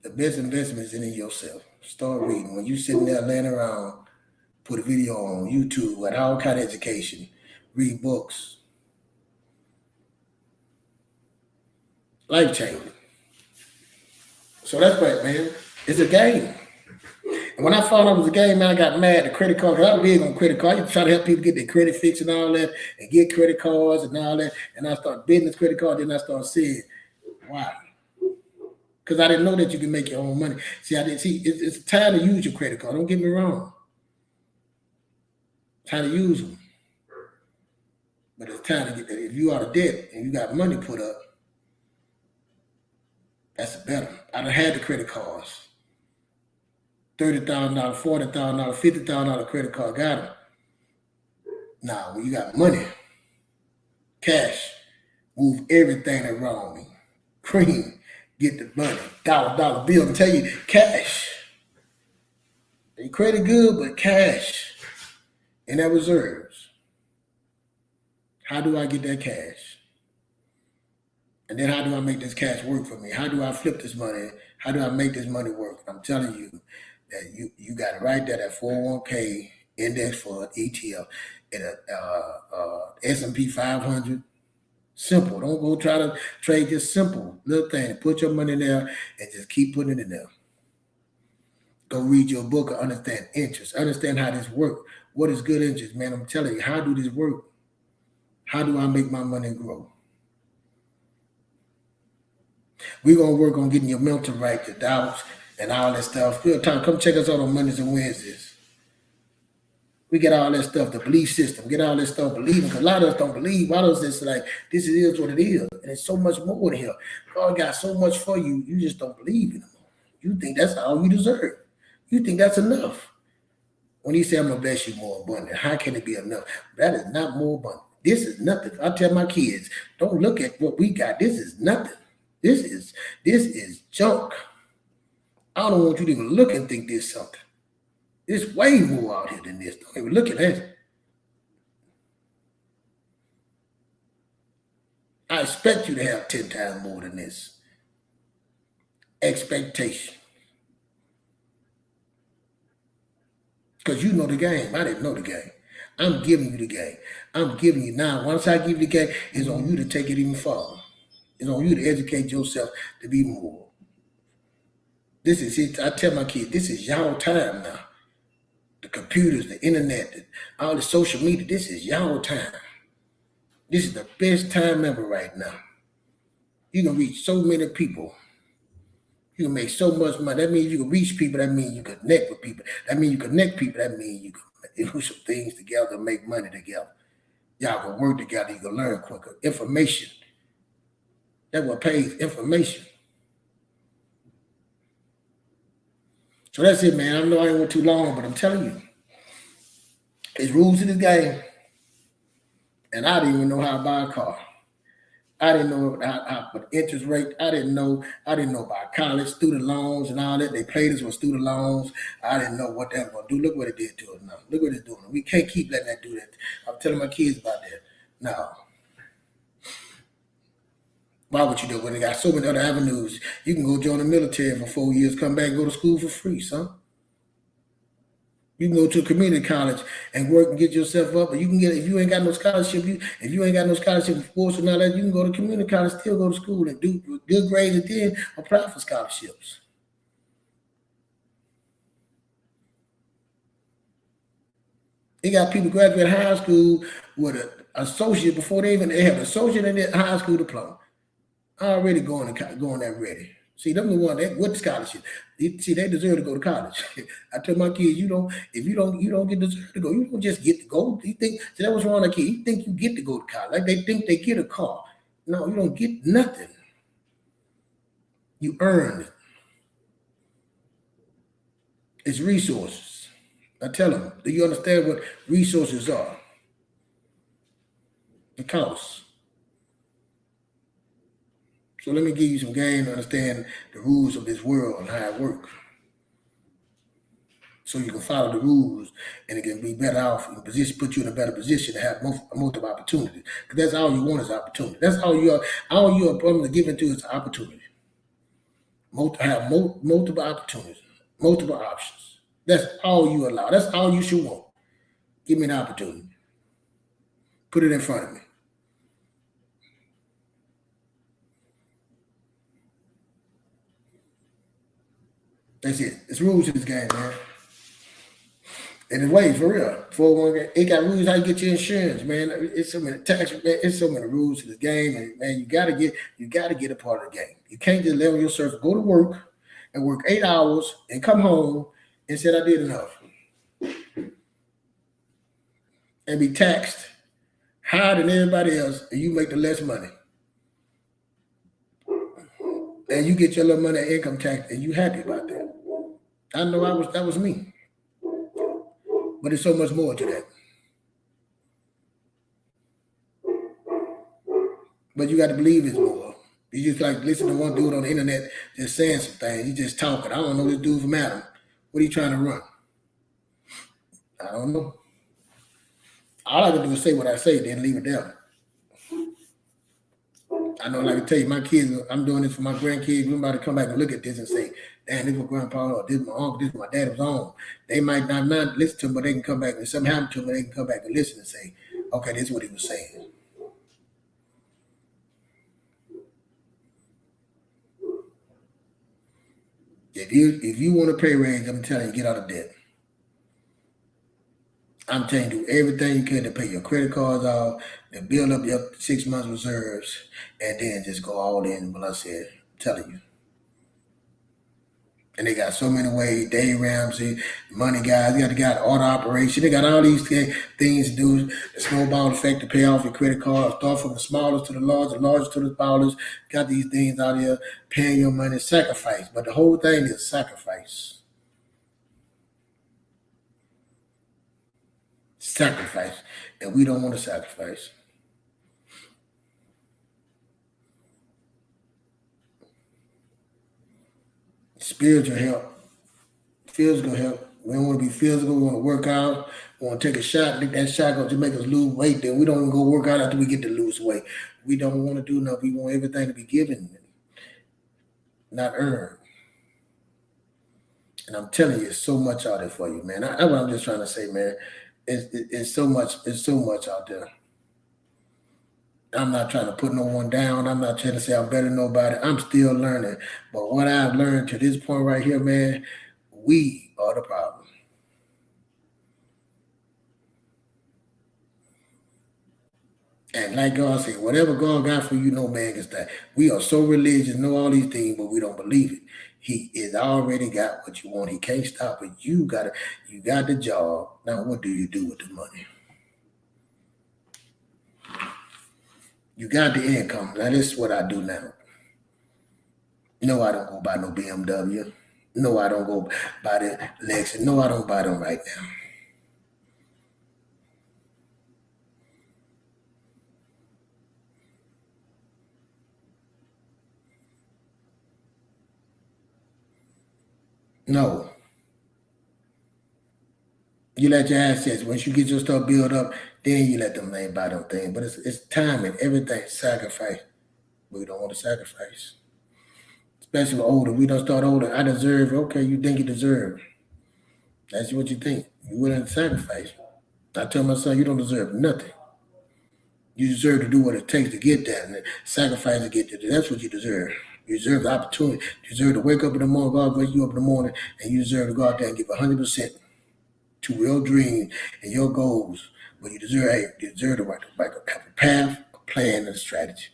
The best investment is in yourself. Start reading. When you sitting there laying around, put a video on YouTube and all kind of education, read books. Life changing. So that's right, man. It's a game. And when I found out it was a game, man, I got mad. The credit card, I'm big on credit cards. I used to try to help people get their credit fixed and all that, and get credit cards and all that. And I started business credit card. Then I started seeing, wow. Because I didn't know that you can make your own money. See, it's time to use your credit card. Don't get me wrong. It's time to use them. But it's time to get that. If you out of debt and you got money put up, that's better. I done had the credit cards. $30,000, $40,000, $50,000 credit card, got them. Now, when you got money, cash, move everything around me. Cream, get the money. Dollar bill, I tell you, cash. They credit good, but cash. And that reserves. How do I get that cash? And then how do I make this cash work for me? How do I flip this money? How do I make this money work? I'm telling you that you got it right there, that 401k index fund ETF and a S&P 500. Simple. Don't go try to trade, just simple little thing. Put your money in there and just keep putting it in there. Go read your book and understand interest. Understand how this works. What is good interest, man? I'm telling you, how do this work? How do I make my money grow? We're going to work on getting your mental right, your doubts, and all that stuff. Good time. Come check us out on Mondays and Wednesdays. We get all that stuff, the belief system, get all that stuff believing, because a lot of us don't believe. A lot of us just like, this is what it is. And there's so much more in here. God got so much for you, you just don't believe in it. You think that's all you deserve. You think that's enough. When he said, I'm going to bless you more abundant, how can it be enough? That is not more abundant. This is nothing. I tell my kids, don't look at what we got. This is nothing. This is junk. I don't want you to even look and think there's something. There's way more out here than this. Don't even look at it. I expect you to have 10 times more than this. Expectation. Because you know the game. I didn't know the game. I'm giving you the game. I'm giving you now. Once I give you the game, it's on you to take it even farther. It's on you to educate yourself to be more. This is it. I tell my kids, this is y'all time now. The computers, the internet, all the social media, this is y'all time. This is the best time ever right now. You can reach so many people. You can make so much money. That means you can reach people. That means you can connect with people. That means you connect people. That means you can do some things together and make money together. Y'all can work together. You can learn quicker. Information. That's what pays. Information. So that's it, man. I know I ain't went too long, but I'm telling you, there's rules to this game. And I didn't even know how to buy a car. I didn't know how but interest rate. I didn't know about college, student loans, and all that. They played us with student loans. I didn't know what that was going to do. Look what it did to us now. Look what it's doing. We can't keep letting that do that. I'm telling my kids about that. No. Why would you do it when they got so many other avenues? You can go join the military for 4 years, come back, go to school for free, son. You can go to a community college and work and get yourself up. But you can get, if you ain't got no scholarship, if you ain't got no scholarship in sports and all that, you can go to community college, still go to school and do good grades and then apply for scholarships. They got people graduate high school with an associate before they have an associate in their high school diploma. Already going that ready. See, them the one that with the scholarship. See, they deserve to go to college. I tell my kids, if you don't get deserve to go. You don't just get to go. You think see, that was wrong with kids. You think you get to go to college. Like they think they get a car. No, you don't get nothing. You earn it. It's resources. I tell them, do you understand what resources are? The cost. So let me give you some game to understand the rules of this world and how it works. So you can follow the rules and it can be better off in position, put you in a better position to have multiple opportunities. Because that's all you want is opportunity. That's all you are probably given to is opportunity. Have multiple opportunities, multiple options. That's all you allow. That's all you should want. Give me an opportunity. Put it in front of me. That's it. It's rules to this game, man. And it's ways for real. 401k, it got rules how you get your insurance, man. It's so many tax, man. It's so many rules to this game, and man, you gotta get a part of the game. You can't just level yourself, go to work and work 8 hours and come home and said I did enough. And be taxed higher than everybody else, and you make the less money. And you get your little money income tax, and you happy about that. I know that was me. But there's so much more to that. But you got to believe it's more. You just like listen to one dude on the internet just saying some things. He just talking. I don't know this dude from Adam. What are you trying to run? I don't know. All I can do is say what I say, then leave it there. I know, like I tell you, my kids, I'm doing this for my grandkids. We're about to come back and look at this and say, damn, this is what grandpa, or this is my uncle, this is my dad was on. They might not listen to him, but they can come back, and something happened to them, they can come back and listen and say, okay, this is what he was saying. If you want a pay raise, I'm telling you, get out of debt. I'm telling you, do everything you can to pay your credit cards off, to build up your 6 months reserves, and then just go all in. What I said, I'm telling you. And they got so many ways. Dave Ramsey, money guys, they got auto operation. They got all these things to do. The snowball effect to pay off your credit card. Start from the smallest to the largest to the smallest. Got these things out there paying your money, sacrifice. But the whole thing is sacrifice. Sacrifice. And we don't want to sacrifice. Spiritual help, physical help. We don't want to be physical. We want to work out. We want to take a shot. Think that shot going to make us lose weight. Then we don't even go work out after we get to lose weight. We don't want to do nothing. We want everything to be given, not earned. And I'm telling you, it's so much out there for you, man. That's what I'm just trying to say, man. It's so much. It's so much out there. I'm not trying to put no one down. I'm not trying to say I'm better than nobody. I'm still learning. But what I've learned to this point right here, man, we are the problem. And like God said, whatever God got for you, no man can stop. We are so religious, know all these things, but we don't believe it. He is already got what you want. He can't stop it. You got the job. Now, what do you do with the money? You got the income. Now, this is what I do now. No, I don't go buy no BMW. No, I don't go buy the Lexus. No, I don't buy them right now. No. You let your assets, once you get your stuff built up, then you let them man buy them things. But it's time and everything, sacrifice. We don't want to sacrifice. Especially older. We don't start older. I deserve, okay, you think you deserve. That's what you think. You willing to sacrifice. I tell my son, you don't deserve nothing. You deserve to do what it takes to get there and sacrifice to get there. That's what you deserve. You deserve the opportunity. You deserve to wake up in the morning, God wake you up in the morning, and you deserve to go out there and give 100% to your dreams and your goals. But you deserve to have a path, a plan, and a strategy.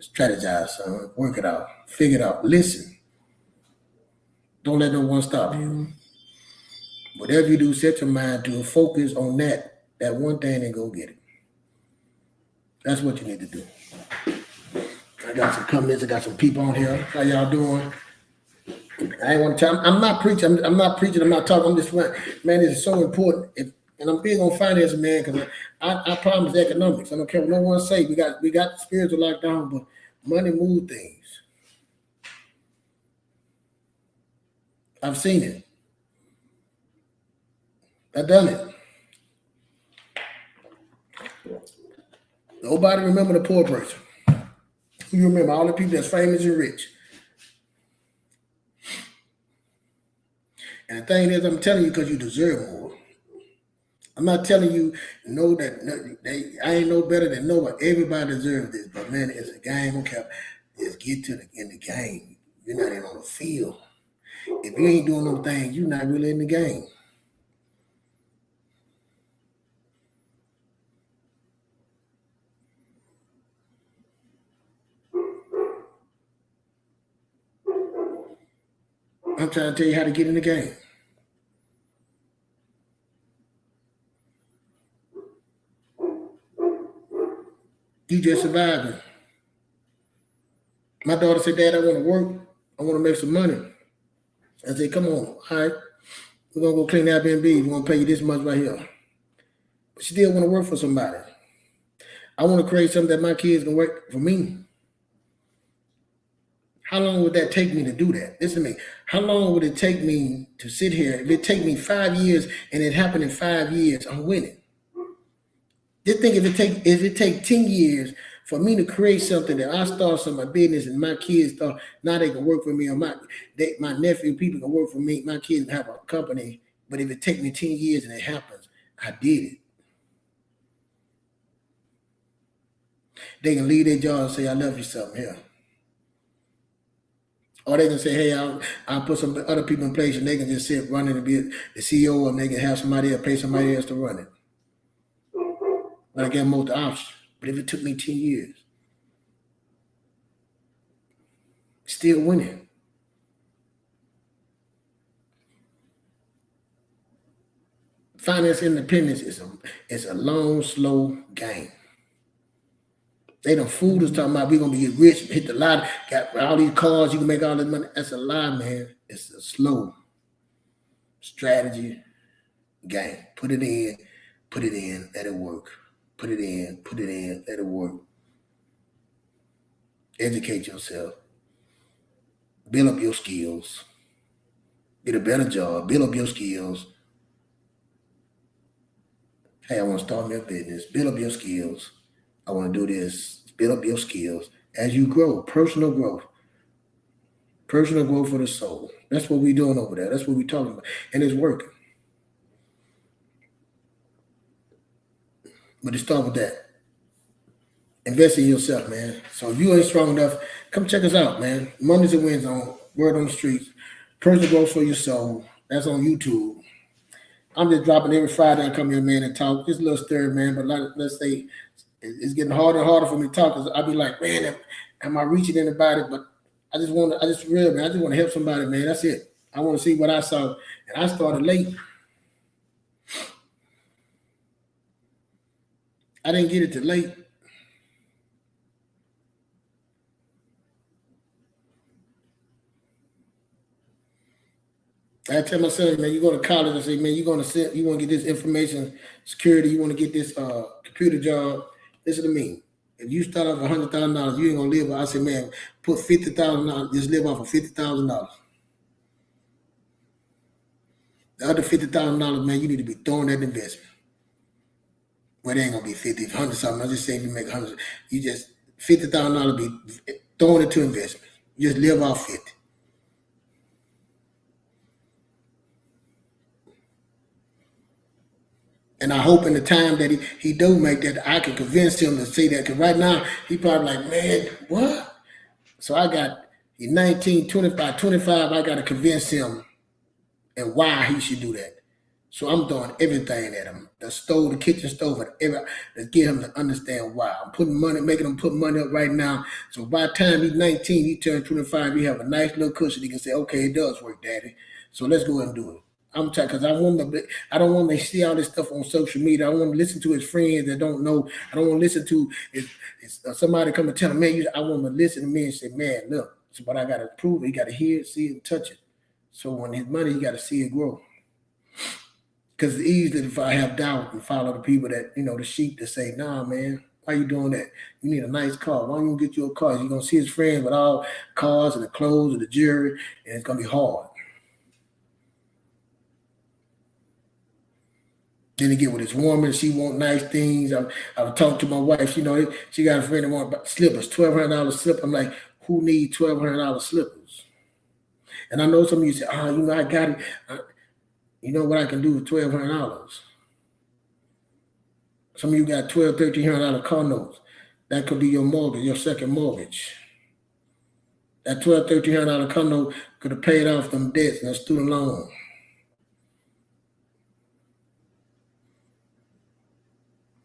Strategize, son. Work it out. Figure it out. Listen. Don't let no one stop you. Whatever you do, set your mind to focus on that one thing and go get it. That's what you need to do. I got some comments. I got some people on here. How y'all doing? I ain't want to tell. I'm not preaching. I'm not preaching. I'm not talking. I'm just man. This is so important. And I'm big on finance, man, because I promise economics. I don't care what no one say. We got spiritual lockdown, but money move things. I've seen it. I've done it. Nobody remember the poor person. You remember all the people that's famous and rich. And the thing is, I'm telling you because you deserve more. I'm not telling you I ain't no better than nobody. Everybody deserves this, but man, it's a game. Okay, just get in the game. You're not in on the field. If you ain't doing no things, you're not really in the game. I'm trying to tell you how to get in the game. You just surviving. My daughter said, Dad, I want to work. I want to make some money. I said, come on, all right. We're going to go clean Airbnb. We're going to pay you this much right here. But she still want to work for somebody. I want to create something that my kids can work for me. How long would that take me to do that? Listen to me. How long would it take me to sit here? If it take me 5 years and it happened in 5 years, I'm winning. Just think if it take 10 years for me to create something that I start some of my business and my kids start, now they can work for me, or my nephew, people can work for me, my kids can have a company. But if it take me 10 years and it happens, I did it. They can leave their job and say, I love you something here. Or they can say, hey, I'll put some other people in place and they can just sit running and be the CEO, and they can have somebody else, pay somebody else to run it. But I get most options. But if it took me 10 years, still winning. Finance independence is a long, slow game. They done fooled us talking about we're gonna get rich, hit the lottery, got all these cars, you can make all this money. That's a lie, man. It's a slow strategy game. Put it in, let it work. Put it in, let it work. Educate yourself. Build up your skills. Get a better job. Build up your skills. Hey, I want to start my business. Build up your skills. I want to do this. Build up your skills as you grow. Personal growth. Personal growth for the soul. That's what we're doing over there. That's what we're talking about. And it's working. But it starts with that. Invest in yourself, man. So if you ain't strong enough, come check us out, man. Mondays and Wednesdays on Word on the Streets. Personal growth for your soul. That's on YouTube. I'm just dropping every Friday. I come here, man, and talk. Just a little stir, man. But let's say It's getting harder and harder for me to talk because I be like, man, am I reaching anybody? But I just want to help somebody, man. That's it. I want to see what I saw. And I started late. I didn't get it till late. I tell my son, man, you go to college. I say, man, you want to get this information security. You want to get this computer job. Listen to me. If you start off $100,000, you ain't gonna live. I say, man, put $50,000. Just live off of $50,000. The other $50,000, man, you need to be throwing that investment. Well, it ain't gonna be 50, 100 something. I just say if you make 100, you just $50,000 be throwing it to investment. You just live off 50. And I hope in the time that he do make that, I can convince him to say that. Because right now, he probably like, man, what? So he's 19, 25, 25. I got to convince him and why he should do that. So I'm doing everything at him. The kitchen stove, whatever, to get him to understand why. I'm putting money, making him put money up right now. So by the time he's 19, he turns 25, he have a nice little cushion. He can say, okay, it does work, Daddy. So let's go ahead and do it. I'm trying because I don't want to see all this stuff on social media. I want to listen to his friends that don't know. I don't want to listen to if somebody come and tell him, man, I want to listen to me and say, man, look, but I got to prove it. He got to hear it, see it, and touch it. So when his money, he got to see it grow. Because it's easy if I have doubt and follow the people that, the sheep that say, nah, man, why you doing that? You need a nice car. Why don't you get you a car? You're going to see his friends with all cars and the clothes and the jewelry, and it's going to be hard. Then he get with his woman. She want nice things. I've talked to my wife. She got a friend that want slippers, $1,200 slipper. I'm like, who needs $1,200 slippers? And I know some of you say, I got it. You know what I can do with $1,200? Some of you got $1,200, $1,300 car notes. That could be your mortgage, your second mortgage. That $1,200, $1,300 car note could have paid off them debts and that student loan.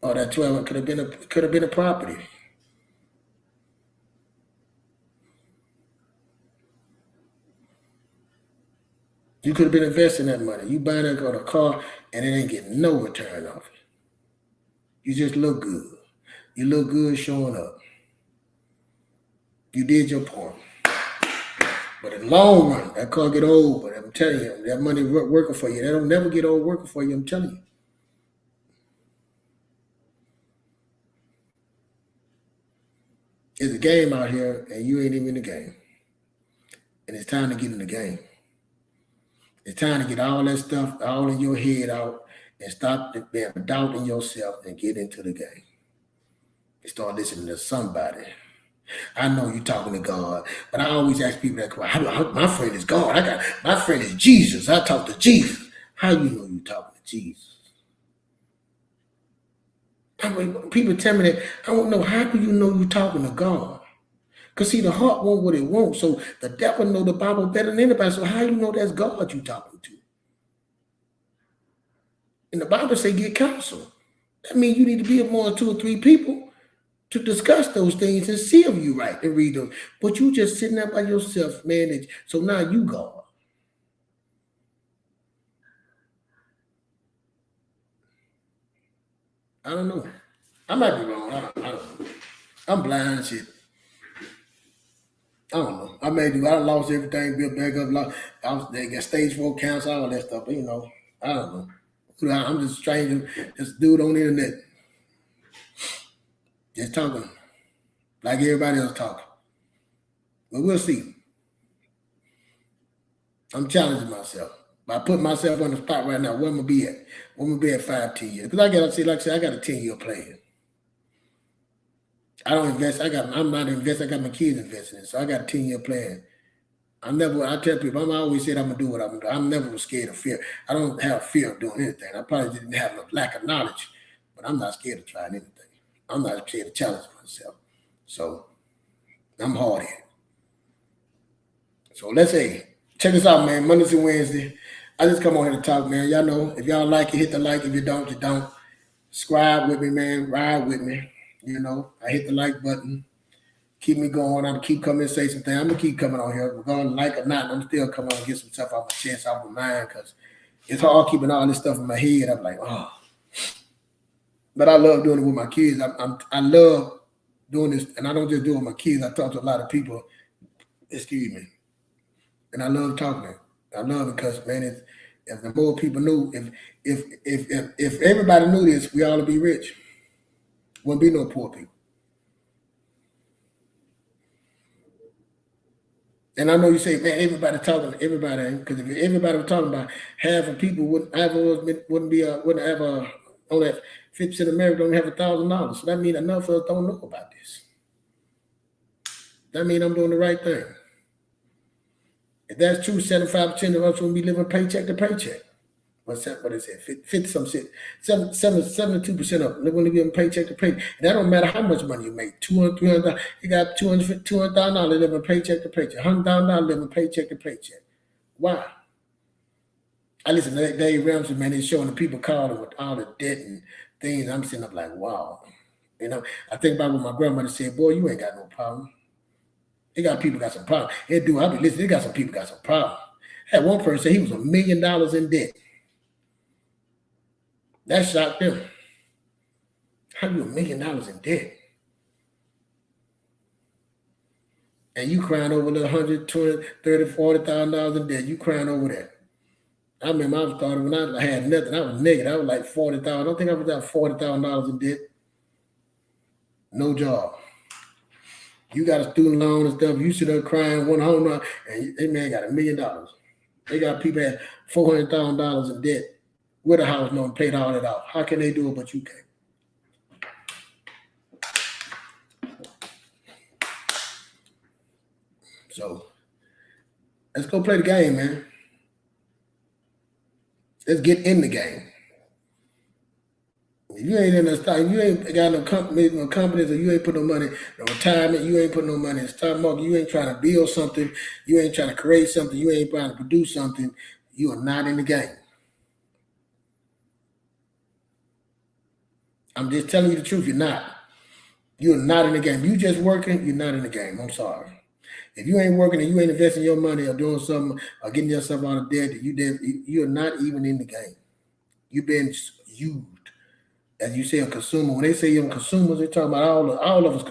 Or that 12 could have been a property. You could have been investing that money. You buying a car and it ain't getting no return off it. You just look good. You look good showing up. You did your part. But in the long run, that car get old. But I'm telling you, that money working for you. That don't never get old working for you. I'm telling you. There's a game out here, and you ain't even in the game. And it's time to get in the game. It's time to get all that stuff all in your head out and stop being doubting yourself and get into the game. And start listening to somebody. I know you're talking to God, but I always ask people that question, my friend is God. My friend is Jesus. I talk to Jesus. How you know you're talking to Jesus? People tell me that, I don't know, how do you know you're talking to God? Because see, the heart wants what it wants. So the devil know the Bible better than anybody. So how you know that's God you talking to? And the Bible say get counsel. That means you need to be among 2 or 3 people to discuss those things and see if you right and read them. But you just sitting there by yourself, man. So now you God. I don't know. I might be wrong. I don't know. I'm blind shit. I don't know. I lost everything, built back up. They got stage 4 cancer, all that stuff. But I don't know. I'm just a stranger, just dude on the internet, just talking like everybody else talking. But we'll see. I'm challenging myself. I put myself on the spot right now. Where am I be at? Where am I be at 5, 10 years? Because I got a 10-year plan. I don't invest. I'm not investing. I got my kids investing in. So I got a 10-year plan. I tell people, I'm always said I'm going to do what I'm going to do. I'm never scared of fear. I don't have fear of doing anything. I probably didn't have a lack of knowledge, but I'm not scared of trying anything. I'm not scared to challenge myself. So I'm hard-headed. So let's say, check this out, man. Mondays and Wednesday. I just come on here to talk, man. Y'all know, if y'all like it, hit the like. If you don't, you don't. Subscribe with me, man. Ride with me. You know, I hit the like button. Keep me going. I'm keep coming and say something. I'm gonna keep coming on here, regardless like or not. I'm still coming on and get some stuff off my chest, off my mind, because it's hard keeping all this stuff in my head. I'm like, oh. But I love doing it with my kids. I love doing this, and I don't just do it with my kids. I talk to a lot of people. Excuse me, and I love talking. I love it because, man, if the more people knew, if everybody knew this, we all would be rich. Wouldn't be no poor people. And I know you say, man, everybody talking, everybody, because if everybody was talking about, half of people wouldn't have only 50% of America don't have $1,000. So that means enough of us don't know about this. That means I'm doing the right thing. If that's true, 75% of us will be living paycheck to paycheck. What is it? 50 some shit. 72% of them will live paycheck to paycheck. And that don't matter how much money you make. $200,000, $300,000. You got $200,000 living paycheck to paycheck. $100,000 living paycheck to paycheck. Why? I listen to Dave Ramsey, man. He's showing the people calling with all the debt and things. I'm sitting up like, wow. You know, I think about what my grandmother said. Boy, you ain't got no problem. They got people got some problem. Hey, dude, I be listening. They got some people got some problem. Had one person say he was $1 million in debt. That shocked them. How you $1 million in debt? And you crying over the $100,000, $20,000, $30,000, $40,000 in debt. You crying over that. I remember I was thought when I had nothing, I was negative. I was like 40,000. I don't think I was at $40,000 in debt. No job. You got a student loan and stuff. You sit there crying, one home run, and they man got $1 million. They got people at $400,000 in debt with a house loan, paid all that off. How can they do it, but you can't? So let's go play the game, man. Let's get in the game. If you ain't in the stock, you ain't got no companies, or you ain't put no money, no retirement, you ain't put no money in the stock market, you ain't trying to build something, you ain't trying to create something, you ain't trying to produce something, you are not in the game. I'm just telling you the truth, you're not. You're not in the game. You just working, you're not in the game. I'm sorry. If you ain't working and you ain't investing your money or doing something or getting yourself out of debt, you're not even in the game. You've been used. As you say, a consumer. When they say you're consumers, they're talking about all of us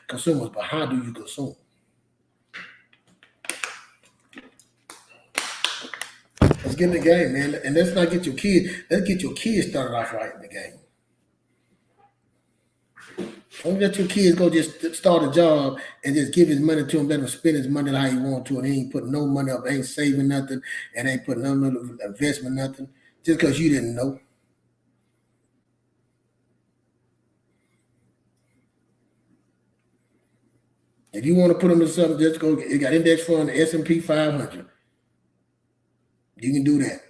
consumers, but how do you consume? Let's get in the game, man. And let's not get your kids. Let's get your kids started off right in the game. Don't let your kids go just start a job and just give his money to him, let him spend his money how he want to, and he ain't putting no money up, ain't saving nothing, and ain't putting no investment, nothing, just because you didn't know. If you want to put them in something, just go. You got index fund, the S&P 500. You can do that.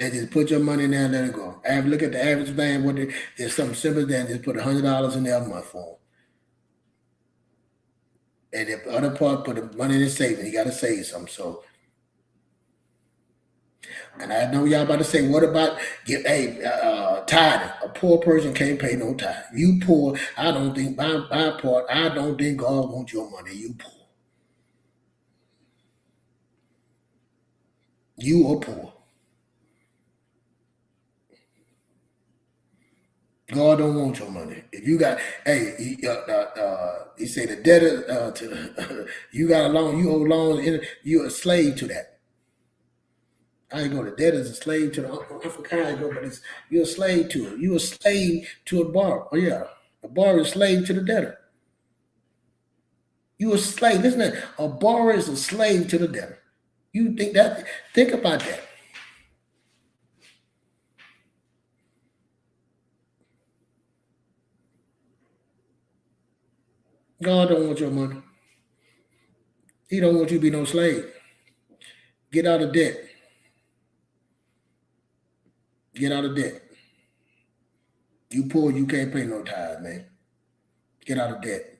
And just put your money in there and let it go. Look at the average man. There's something simple than just put $100 in there a month for him. And the other part, put the money in the savings. You got to save some. So, and I know y'all about to say, what about tithing? A poor person can't pay no tithe. You poor. I don't think my part. I don't think God wants your money. You poor. You are poor. God don't want your money. If you got, he said the debtor, you got a loan, you owe loans, you're a slave to that. I ain't go, the debtor's a slave to I forgot how I go, but you're a slave to it. You're a slave to a borrower. Oh yeah, a borrower is a slave to the debtor. You a slave. Listen to that. A borrower is a slave to the debtor. You think that? Think about that. God don't want your money. He don't want you to be no slave. Get out of debt. Get out of debt. You poor, you can't pay no tithe, man. Get out of debt.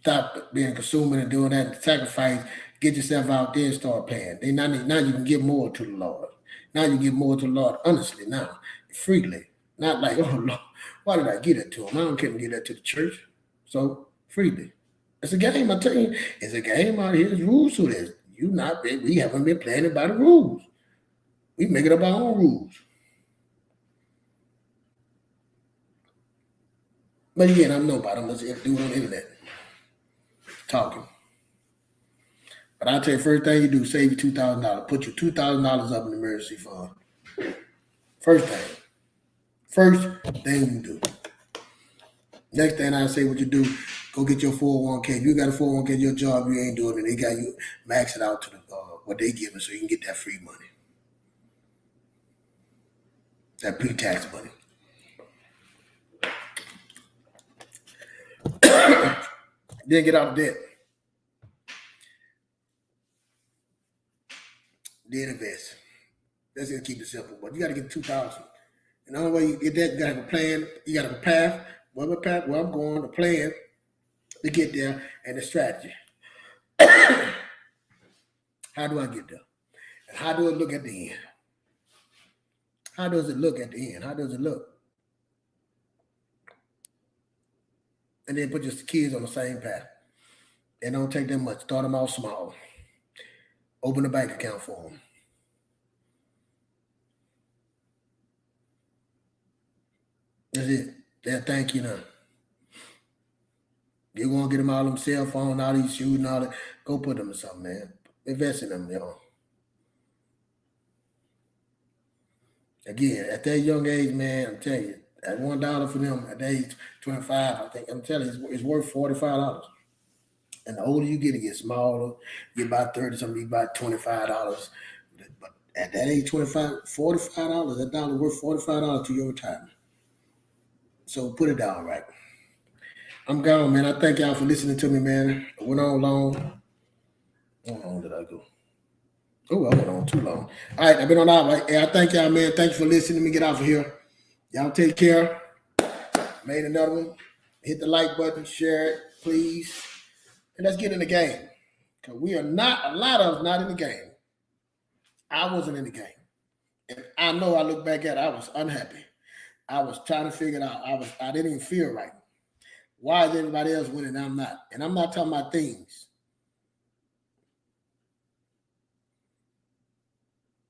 Stop being a consumer and doing that sacrifice. Get yourself out there and start paying. Now you can give more to the Lord. Now you give more to the Lord honestly now, freely. Not like, oh Lord, Why did I give that to them? I don't care to give that to the church. So freely. It's a game, I tell you. It's a game out here. There's rules to this. We haven't been playing it by the rules. We making up our own rules. But again, I'm nobody. I'm just a dude on the internet talking. But I'll tell you, first thing you do, save you $2,000. Put your $2,000 up in the emergency fund. First thing you do. Next thing I say, what you do, go get your 401k. If you got a 401k, your job, you ain't doing it. They got you max it out to what they giving, so you can get that free money, that pre-tax money. Then get out of debt. Then invest. That's just keep it simple. But you got to get 2,000. And the only way you get that, you got to have a plan. You got to have a path. Where I'm going, the plan to get there, and the strategy. How do I get there? And how do it look at the end? How does it look at the end? How does it look? And then put your kids on the same path. It don't take them much. Start them out small. Open a bank account for them. That's it. They'll thank you now. You're going to get them all them cell phone, all these shoes and all that. Go put them in something, man. Invest in them, y'all. Again, at that young age, man, I'm telling you, at $1 for them at age 25, I think, I'm telling you, it's worth $45. And the older you get, it gets smaller. You get about 30 something, you about $25. But at that age, 25, $45, that dollar worth $45 to your retirement. So put it down right. I'm gone, man. I thank y'all for listening to me, man. I went on long. How long did I go? Oh, I went on too long. All right, I've been on out. Right? Hey, I thank y'all, man. Thanks for listening. Let me get off of here. Y'all take care. Made another one. Hit the like button, share it, please. And let's get in the game. Because we are not, a lot of us not in the game. I wasn't in the game. And I know I look back at it, I was unhappy. I was trying to figure it out. I didn't even feel right. Why is everybody else winning and I'm not? And I'm not talking about things.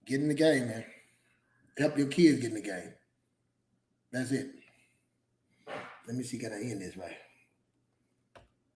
Get in the game, man. Help your kids get in the game. That's it. Let me see, can I end this right?